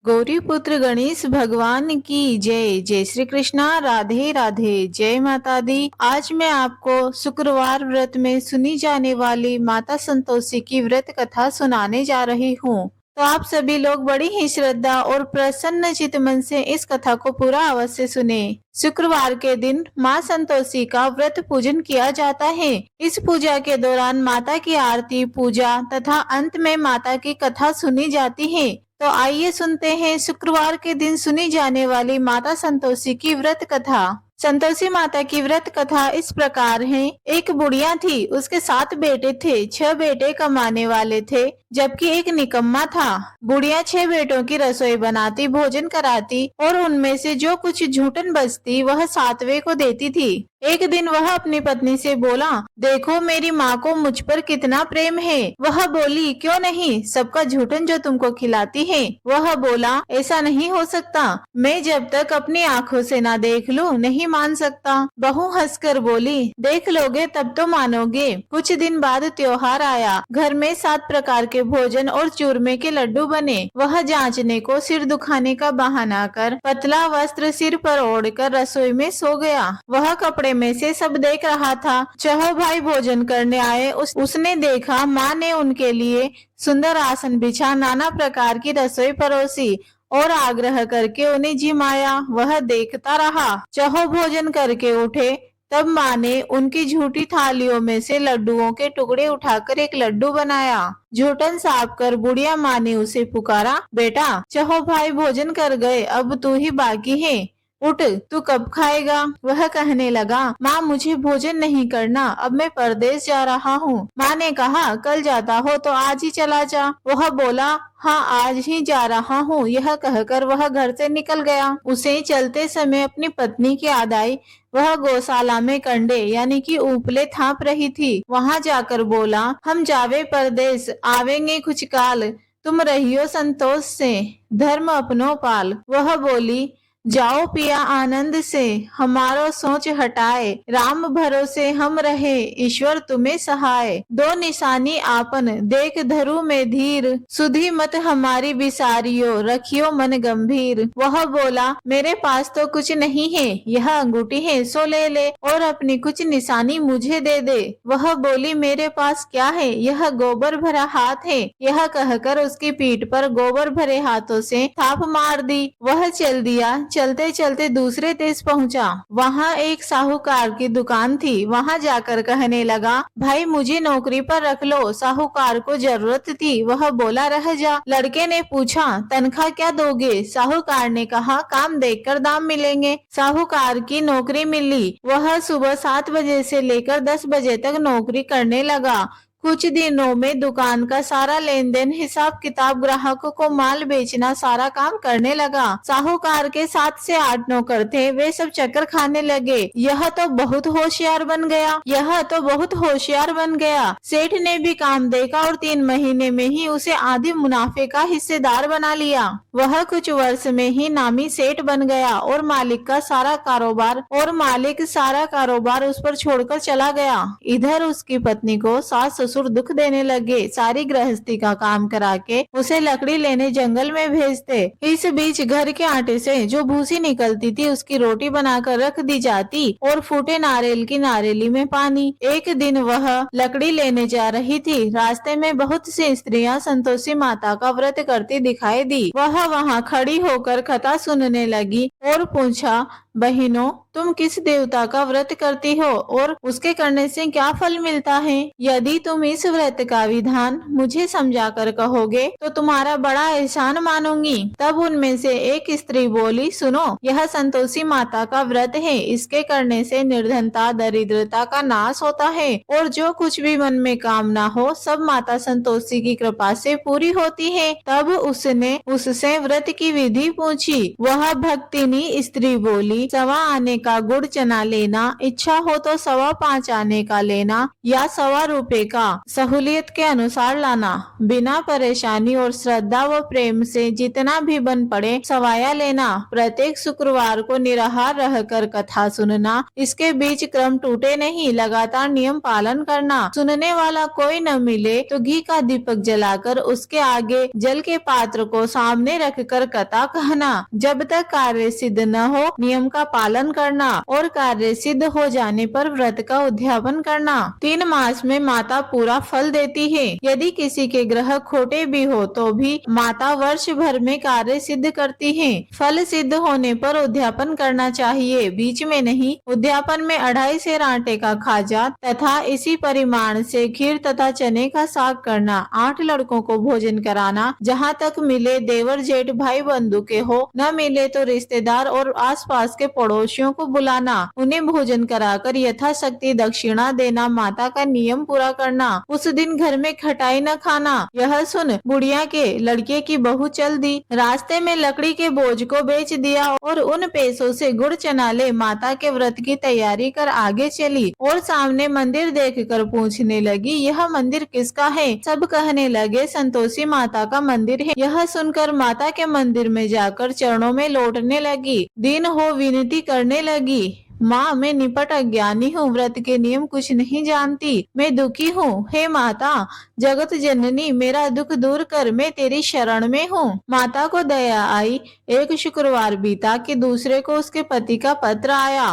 गौरी पुत्र गणेश भगवान की जय। जय श्री कृष्णा। राधे राधे। जय माता दी। आज मैं आपको शुक्रवार व्रत में सुनी जाने वाली माता संतोषी की व्रत कथा सुनाने जा रही हूँ। तो आप सभी लोग बड़ी ही श्रद्धा और प्रसन्न चित मन से इस कथा को पूरा अवश्य सुने। शुक्रवार के दिन माँ संतोषी का व्रत पूजन किया जाता है। इस पूजा के दौरान माता की आरती, पूजा तथा अंत में माता की कथा सुनी जाती है। तो आइए सुनते हैं शुक्रवार के दिन सुनी जाने वाली माता संतोषी की व्रत कथा। संतोषी माता की व्रत कथा इस प्रकार है। एक बुढ़िया थी, उसके 7 बेटे थे। 6 बेटे कमाने वाले थे जबकि एक निकम्मा था। बुढ़िया 6 बेटों की रसोई बनाती, भोजन कराती और उनमें से जो कुछ झूठन बचती वह 7वें को देती थी। एक दिन वह अपनी पत्नी से बोला, देखो मेरी माँ को मुझ पर कितना प्रेम है। वह बोली, क्यों नहीं, सबका झूठन जो तुमको खिलाती है। वह बोला, ऐसा नहीं हो सकता, मैं जब तक अपनी आंखों से ना देख लूं नहीं मान सकता। बहू हंसकर बोली, देख लोगे तब तो मानोगे। कुछ दिन बाद त्योहार आया। घर में 7 प्रकार के भोजन और चूरमे के लड्डू बने। वह जांचने को सिर दुखाने का बहाना कर पतला वस्त्र सिर पर ओढ़कर रसोई में सो गया। वह कपड़े में से सब देख रहा था। चाहो भाई भोजन करने आए। उसने देखा माँ ने उनके लिए सुंदर आसन बिछा, नाना प्रकार की रसोई परोसी और आग्रह करके उन्हें जिमाया। वह देखता रहा। चाहो भोजन करके उठे तब माँ ने उनकी झूठी थालियों में से लड्डुओं के टुकड़े उठाकर एक लड्डू बनाया। झूठन साफ कर बुढ़िया माँ ने उसे पुकारा, बेटा चाहो भाई भोजन कर गए, अब तू ही बाकी है, उठ, तू कब खाएगा। वह कहने लगा, माँ मुझे भोजन नहीं करना, अब मैं परदेश जा रहा हूँ। माँ ने कहा, कल जाता हो तो आज ही चला जा। वह बोला, हाँ आज ही जा रहा हूँ। यह कहकर वह घर से निकल गया। उसे चलते समय अपनी पत्नी की याद आई। वह गौशाला में कंडे यानी कि उपले थाप रही थी। वहाँ जाकर बोला, हम जावे परदेश, आवेंगे कुछ काल, तुम रहियो संतोष से, धर्म अपनो पाल। वह बोली, जाओ पिया आनंद से, हमारो सोच हटाए, राम भरोसे हम रहे, ईश्वर तुम्हें सहाय। 2 निशानी आपन, देख धरु में धीर, सुधी मत हमारी बिसारियो, रखियो मन गंभीर। वह बोला, मेरे पास तो कुछ नहीं है, यह अंगूठी है सो ले ले और अपनी कुछ निशानी मुझे दे दे। वह बोली, मेरे पास क्या है, यह गोबर भरा हाथ है। यह कहकर उसकी पीठ पर गोबर भरे हाथों से थाप मार दी। वह चल दिया। चलते चलते दूसरे देश पहुंचा। वहाँ एक साहूकार की दुकान थी। वहाँ जाकर कहने लगा, भाई मुझे नौकरी पर रख लो, साहूकार को जरूरत थी। वह बोला, रह जा। लड़के ने पूछा, तनख्वाह क्या दोगे। साहूकार ने कहा, काम देखकर दाम मिलेंगे। साहूकार की नौकरी मिली। वह सुबह 7 बजे से लेकर 10 बजे तक नौकरी करने लगा। कुछ दिनों में दुकान का सारा लेन देन, हिसाब किताब, ग्राहकों को माल बेचना, सारा काम करने लगा। साहूकार के 7 से 8 नौकर थे। वे सब चक्कर खाने लगे। यह तो बहुत होशियार बन गया, यह तो बहुत होशियार बन गया। सेठ ने भी काम देखा और 3 महीने में ही उसे आधी मुनाफे का हिस्सेदार बना लिया। वह कुछ वर्ष में ही नामी सेठ बन गया और मालिक सारा कारोबार उस पर छोड़कर चला गया। इधर उसकी पत्नी को सास ससुर दुख देने लगे। सारी गृहस्थी का काम करा के उसे लकड़ी लेने जंगल में भेजते। इस बीच घर के आटे से जो भूसी निकलती थी उसकी रोटी बनाकर रख दी जाती और फूटे नारियल की नारियली में पानी। एक दिन वह लकड़ी लेने जा रही थी। रास्ते में बहुत सी स्त्रियां संतोषी माता का व्रत करती दिखाई दी। वह वहाँ खड़ी होकर कथा सुनने लगी और पूछा, बहनों तुम किस देवता का व्रत करती हो और उसके करने से क्या फल मिलता है। यदि तुम इस व्रत का विधान मुझे समझा कर कहोगे तो तुम्हारा बड़ा एहसान मानूंगी। तब उनमें से एक स्त्री बोली, सुनो, यह संतोषी माता का व्रत है। इसके करने से निर्धनता, दरिद्रता का नाश होता है और जो कुछ भी मन में कामना हो सब माता संतोषी की कृपा से पूरी होती है। तब उसने उससे व्रत की विधि पूछी। वह भक्तिनी स्त्री बोली, 1.25 आने का गुड़ चना लेना, इच्छा हो तो 5.25 आने का लेना या 1.25 रुपए का सहूलियत के अनुसार लाना, बिना परेशानी और श्रद्धा व प्रेम से जितना भी बन पड़े सवाया लेना, प्रत्येक शुक्रवार को निराहार रहकर कथा सुनना, इसके बीच क्रम टूटे नहीं, लगातार नियम पालन करना, सुनने वाला कोई न मिले तो घी का दीपक जलाकर उसके आगे जल के पात्र को सामने रखकर कथा कहना, जब तक कार्य सिद्ध न हो नियम का पालन करना और कार्य सिद्ध हो जाने पर व्रत का उद्यापन करना। 3 मास में माता पूरा फल देती है। यदि किसी के ग्रह खोटे भी हो तो भी माता वर्ष भर में कार्य सिद्ध करती है। फल सिद्ध होने पर उद्यापन करना चाहिए, बीच में नहीं। उद्यापन में 2.5 सेर आटे का खाजा तथा इसी परिमाण से खीर तथा चने का साग करना, 8 लड़कों को भोजन कराना, जहाँ तक मिले देवर जेठ भाई बंधु के हो, न मिले तो रिश्तेदार और आसपास के पड़ोसियों को बुलाना, उन्हें भोजन कराकर यथाशक्ति दक्षिणा देना, माता का नियम पूरा करना। उस दिन घर में खटाई न खाना। यह सुन बुढ़िया के लड़के की बहू चल दी, रास्ते में लकड़ी के बोझ को बेच दिया और उन पैसों से गुड़ चना ले माता के व्रत की तैयारी कर आगे चली और सामने मंदिर देखकर पूछने लगी, यह मंदिर किसका है? सब कहने लगे संतोषी माता का मंदिर है। यह सुनकर माता के मंदिर में जाकर चरणों में लौटने लगी, दीन हो विनती करने लगी, माँ मैं निपट अज्ञानी हूँ, व्रत के नियम कुछ नहीं जानती, मैं दुखी हूँ, हे माता जगत जननी मेरा दुख दूर कर, मैं तेरी शरण में हूँ। माता को दया आई। एक शुक्रवार बीता कि दूसरे को उसके पति का पत्र आया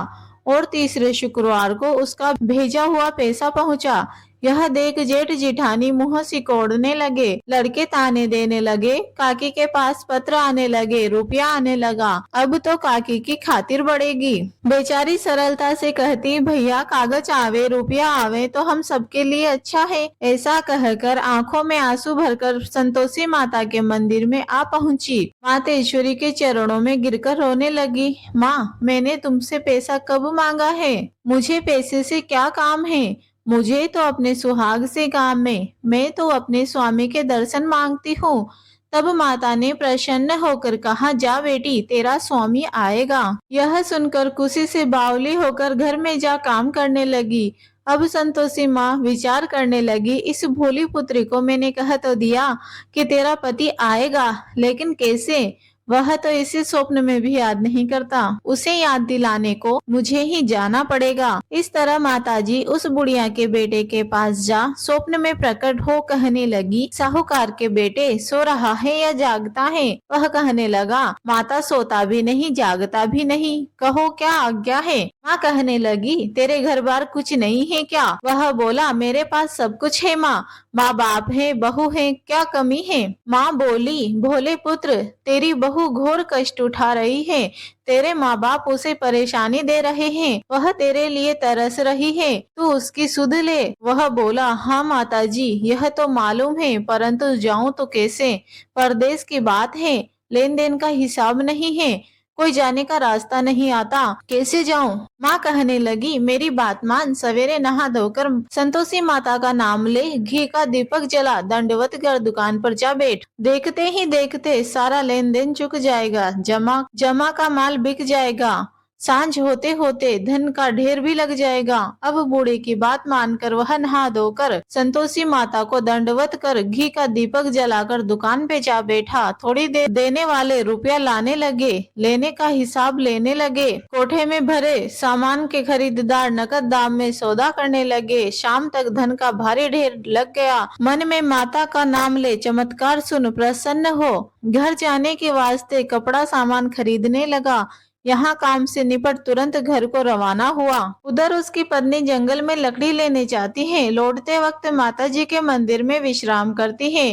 और तीसरे शुक्रवार को उसका भेजा हुआ पैसा पहुँचा। यह देख जेठ जिठानी मुंह सिकोड़ने लगे, लड़के ताने देने लगे, काकी के पास पत्र आने लगे, रुपया आने लगा, अब तो काकी की खातिर बढ़ेगी। बेचारी सरलता से कहती, भैया कागज आवे रुपया आवे तो हम सबके लिए अच्छा है। ऐसा कहकर आंखों में आंसू भरकर संतोषी माता के मंदिर में आ पहुंची। मातेश्वरी के चरणों में गिरकर रोने लगी, माँ मैंने तुमसे पैसा कब मांगा है? मुझे पैसे से क्या काम है? मुझे तो अपने सुहाग से काम है, मैं तो अपने स्वामी के दर्शन मांगती हूँ। तब माता ने प्रसन्न होकर कहा, जा बेटी तेरा स्वामी आएगा। यह सुनकर खुशी से बावली होकर घर में जा काम करने लगी। अब संतोषी माँ विचार करने लगी, इस भोली पुत्री को मैंने कह तो दिया कि तेरा पति आएगा, लेकिन कैसे? वह तो इसे स्वप्न में भी याद नहीं करता, उसे याद दिलाने को मुझे ही जाना पड़ेगा। इस तरह माताजी उस बुढ़िया के बेटे के पास जा स्वप्न में प्रकट हो कहने लगी, साहूकार के बेटे सो रहा है या जागता है? वह कहने लगा, माता सोता भी नहीं जागता भी नहीं, कहो क्या आज्ञा है? माँ कहने लगी, तेरे घर बार कुछ नहीं है क्या? वह बोला, मेरे पास सब कुछ है माँ, माँ बाप है, बहू है, क्या कमी है? माँ बोली, भोले पुत्र तेरी बहू घोर कष्ट उठा रही है, तेरे माँ बाप उसे परेशानी दे रहे हैं, वह तेरे लिए तरस रही है, तू उसकी सुध ले। वह बोला, हाँ माताजी यह तो मालूम है, परंतु जाऊं तो कैसे? परदेश की बात है, लेन देन का हिसाब नहीं है, कोई जाने का रास्ता नहीं आता, कैसे जाऊं? माँ कहने लगी, मेरी बात मान, सवेरे नहा धोकर संतोषी माता का नाम ले, घी का दीपक जला, दंडवत कर दुकान पर जा बैठ। देखते ही देखते सारा लेन देन चुक जाएगा, जमा का माल बिक जाएगा, सांझ होते होते धन का ढेर भी लग जाएगा। अब बूढ़े की बात मानकर वह नहा धोकर संतोषी माता को दंडवत कर घी का दीपक जलाकर दुकान पे जा बैठा। थोड़ी देर देने वाले रुपया लाने लगे, लेने का हिसाब लेने लगे। कोठे में भरे सामान के खरीदार नकद दाम में सौदा करने लगे। शाम तक धन का भारी ढेर लग गया। मन में माता का नाम ले, चमत्कार सुन, प्रसन्न हो। घर जाने के वास्ते कपड़ा सामान खरीदने लगा। यहाँ काम से निपट तुरंत घर को रवाना हुआ। उधर उसकी पत्नी जंगल में लकड़ी लेने जाती है। लौटते वक्त माता जी के मंदिर में विश्राम करती है।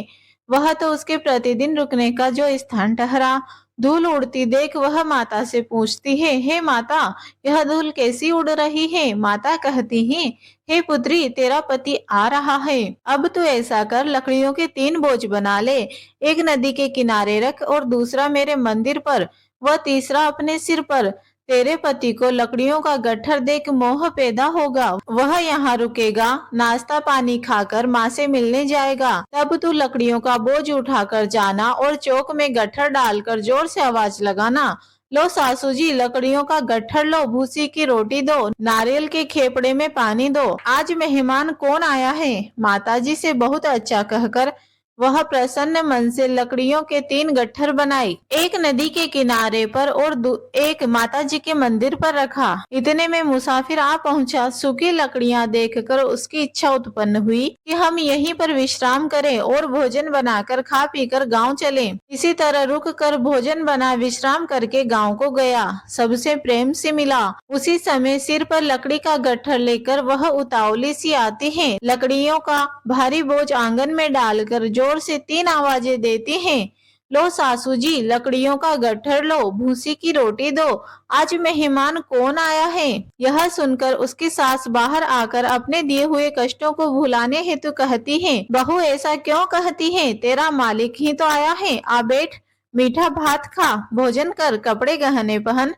वह तो उसके प्रतिदिन रुकने का जो स्थान ठहरा। धूल उड़ती देख वह माता से पूछती है, हे माता यह धूल कैसी उड़ रही है? माता कहती है, हे पुत्री तेरा पति आ रहा है। अब तू ऐसा कर, लकड़ियों के 3 बोझ बना ले, एक नदी के किनारे रख और दूसरा मेरे मंदिर पर, वह तीसरा अपने सिर पर। तेरे पति को लकड़ियों का गट्ठर देख मोह पैदा होगा, वह यहाँ रुकेगा, नाश्ता पानी खाकर माँ से मिलने जाएगा। तब तू लकड़ियों का बोझ उठाकर जाना और चौक में गट्ठर डालकर जोर से आवाज लगाना, लो सासू जी, लकड़ियों का गट्ठर लो, भूसी की रोटी दो, नारियल के खेपड़े में पानी दो। आज मेहमान कौन आया है? माताजी से बहुत अच्छा कहकर वह प्रसन्न मन से लकड़ियों के 3 गट्ठर बनाई, एक नदी के किनारे पर और एक माताजी के मंदिर पर रखा। इतने में मुसाफिर आ पहुंचा। सूखी लकड़ियां देखकर उसकी इच्छा उत्पन्न हुई कि हम यहीं पर विश्राम करें और भोजन बनाकर खा पीकर गांव चलें। इसी तरह रुक कर भोजन बना विश्राम करके गांव को गया। सबसे प्रेम से मिला। उसी समय सिर पर लकड़ी का गट्ठर लेकर वह उतावली सी आती है। लकड़ियों का भारी बोझ आंगन में डालकर जोर से 3 आवाजें देती हैं। लो सासू जी, लकड़ियों का गट्ठर लो, भूसी की रोटी दो, आज मेहमान कौन आया है? यह सुनकर उसकी सास बाहर आकर अपने दिए हुए कष्टों को भुलाने हेतु कहती है, बहू ऐसा क्यों कहती है? तेरा मालिक ही तो आया है। आ बैठ, मीठा भात खा, भोजन कर, कपड़े गहने पहन।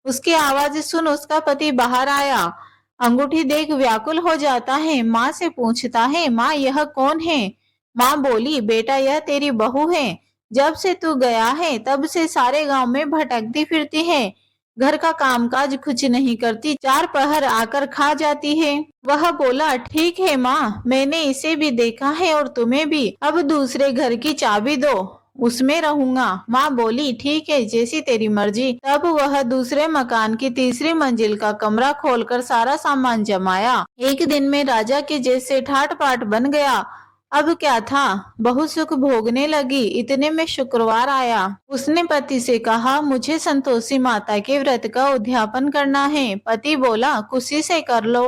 उसकी आवाज सुन उसका पति बाहर आया। अंगूठी देख व्याकुल हो जाता है। माँ से पूछता है, माँ यह कौन है? माँ बोली, बेटा यह तेरी बहू है। जब से तू गया है तब से सारे गांव में भटकती फिरती है। घर का कामकाज कुछ नहीं करती, 4 पहर आकर खा जाती है। वह बोला, ठीक है माँ, मैंने इसे भी देखा है और तुम्हें भी। अब दूसरे घर की चाबी दो, उसमें रहूंगा। माँ बोली, ठीक है, जैसी तेरी मर्जी। तब वह दूसरे मकान की तीसरी मंजिल का कमरा खोलकर सारा सामान जमाया। एक दिन में राजा के जैसे ठाट पाट बन गया। अब क्या था, बहुत सुख भोगने लगी। इतने में शुक्रवार आया। उसने पति से कहा, मुझे संतोषी माता के व्रत का उद्यापन करना है। पति बोला, खुशी से कर लो।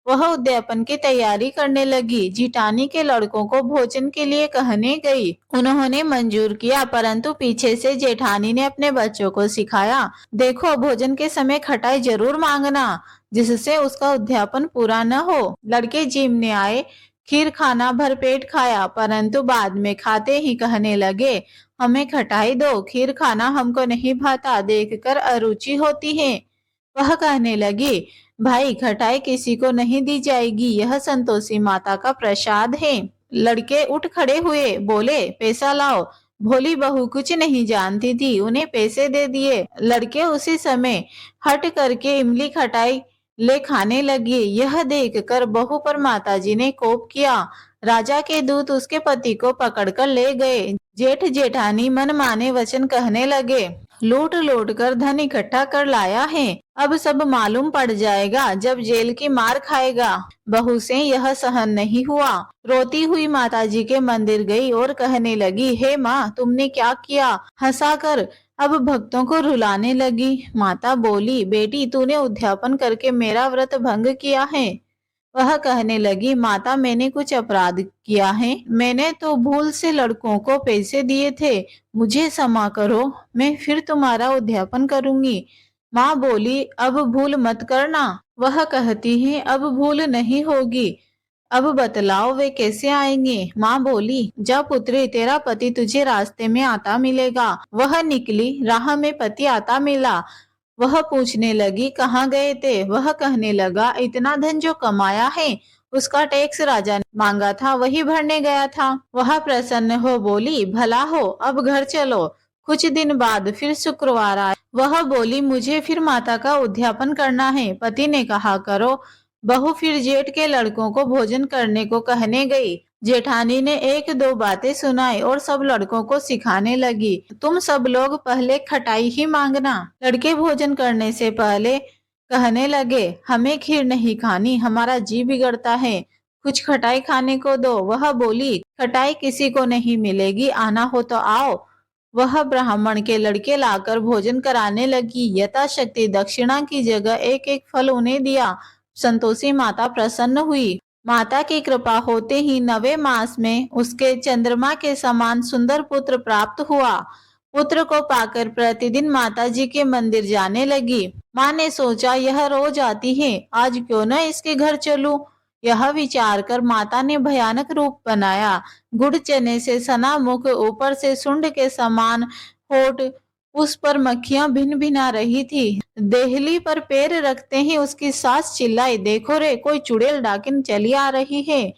वह उद्यापन की तैयारी करने लगी। जिठानी के लड़कों को भोजन के लिए कहने गई। उन्होंने मंजूर किया, परंतु पीछे से जेठानी ने अपने बच्चों को सिखाया, देखो भोजन के समय खटाई जरूर मांगना, जिससे उसका उद्यापन पूरा न हो। लड़के जिमने आए, खीर खाना भरपेट खाया, परंतु बाद में खाते ही कहने लगे, हमें खटाई दो, खीर खाना हमको नहीं भाता, देखकर अरुचि होती है। वह कहने लगी, भाई खटाई किसी को नहीं दी जाएगी, यह संतोषी माता का प्रसाद है। लड़के उठ खड़े हुए, बोले, पैसा लाओ। भोली बहू कुछ नहीं जानती थी, उन्हें पैसे दे दिए। लड़के उसी समय हट करके इमली खटाई ले खाने लगे। यह देखकर बहू पर माताजी ने कोप किया। राजा के दूत उसके पति को पकड़कर ले गए। जेठ जेठानी मन माने वचन कहने लगे, लूट लूट कर धन इकट्ठा कर लाया है, अब सब मालूम पड़ जाएगा जब जेल की मार खाएगा। बहू से यह सहन नहीं हुआ। रोती हुई माताजी के मंदिर गई और कहने लगी, हे माँ, तुमने क्या किया? हंसाकर अब भक्तों को रुलाने लगी। माता बोली, बेटी तूने उद्यापन करके मेरा व्रत भंग किया है। वह कहने लगी, माता मैंने कुछ अपराध किया है, मैंने तो भूल से लड़कों को पैसे दिए थे, मुझे क्षमा करो, मैं फिर तुम्हारा उद्यापन करूंगी। माँ बोली, अब भूल मत करना। वह कहती है, अब भूल नहीं होगी। अब बतलाओ वे कैसे आएंगे? माँ बोली, जा पुत्री, तेरा पति तुझे रास्ते में आता मिलेगा। वह निकली, राह में पति आता मिला। वह पूछने लगी, कहाँ गए थे? वह कहने लगा, इतना धन जो कमाया है उसका टैक्स राजा ने मांगा था, वही भरने गया था। वह प्रसन्न हो बोली, भला हो, अब घर चलो। कुछ दिन बाद फिर शुक्रवार आया। वह बोली, मुझे फिर माता का उद्यापन करना है। पति ने कहा, करो। बहू फिर जेठ के लड़कों को भोजन करने को कहने गई। जेठानी ने 1-2 बातें सुनाई और सब लड़कों को सिखाने लगी, तुम सब लोग पहले खटाई ही मांगना। लड़के भोजन करने से पहले कहने लगे, हमें खीर नहीं खानी, हमारा जी बिगड़ता है, कुछ खटाई खाने को दो। वह बोली, खटाई किसी को नहीं मिलेगी, आना हो तो आओ। वह ब्राह्मण के लड़के लाकर भोजन कराने लगी। यथाशक्ति दक्षिणा की जगह एक एक फल उन्हें दिया। संतोषी माता प्रसन्न हुई। माता की कृपा होते ही 9वें मास में उसके चंद्रमा के समान सुंदर पुत्र प्राप्त हुआ। पुत्र को पाकर प्रतिदिन माता जी के मंदिर जाने लगी। माँ ने सोचा, यह रोज आती है, आज क्यों न इसके घर चलूं। यह विचार कर माता ने भयानक रूप बनाया। गुड़ चने से सना मुख, ऊपर से सुंड के समान होठ, उस पर मक्खियां भिन भिना रही थी। देहली पर पैर रखते ही उसकी सास चिल्लाई, देखो रे, कोई चुड़ैल डाकिन चली आ रही है।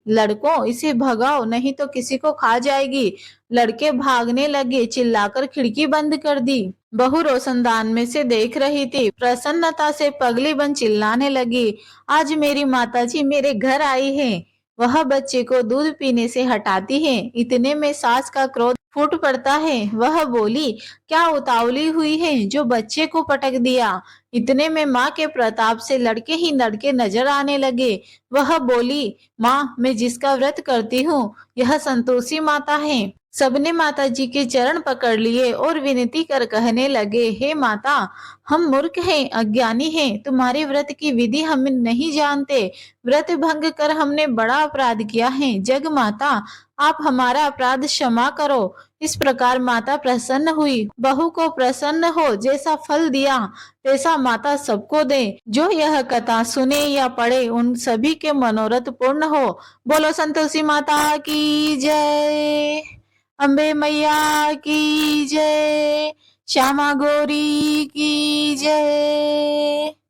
लड़कों, इसे भगाओ, नहीं तो किसी को खा जाएगी। लड़के भागने लगे, चिल्लाकर खिड़की बंद कर दी। बहू रोशनदान में से देख रही थी। प्रसन्नता से पगली बन चिल्लाने लगी, आज मेरी माताजी मेरे घर आई है। वह बच्चे को दूध पीने से हटाती है। इतने में सास का क्रोध फूट पड़ता है। वह बोली, क्या उतावली हुई है जो बच्चे को पटक दिया। इतने में माँ के प्रताप से लड़के ही लड़के नजर आने लगे। वह बोली, माँ, मैं जिसका व्रत करती हूँ यह संतोषी माता है। सबने माता जी के चरण पकड़ लिए और विनती कर कहने लगे, हे माता, हम मूर्ख हैं, अज्ञानी हैं, तुम्हारे व्रत की विधि हम नहीं जानते। व्रत भंग कर हमने बड़ा अपराध किया है। जग माता, आप हमारा अपराध क्षमा करो। इस प्रकार माता प्रसन्न हुई। बहू को प्रसन्न हो, जैसा फल दिया वैसा माता सबको दे। जो यह कथा सुने या पढ़े उन सभी के मनोरथ पूर्ण हो। बोलो संतोषी माता की जय। अम्बे मैया की जय। श्यामा गौरी की जय।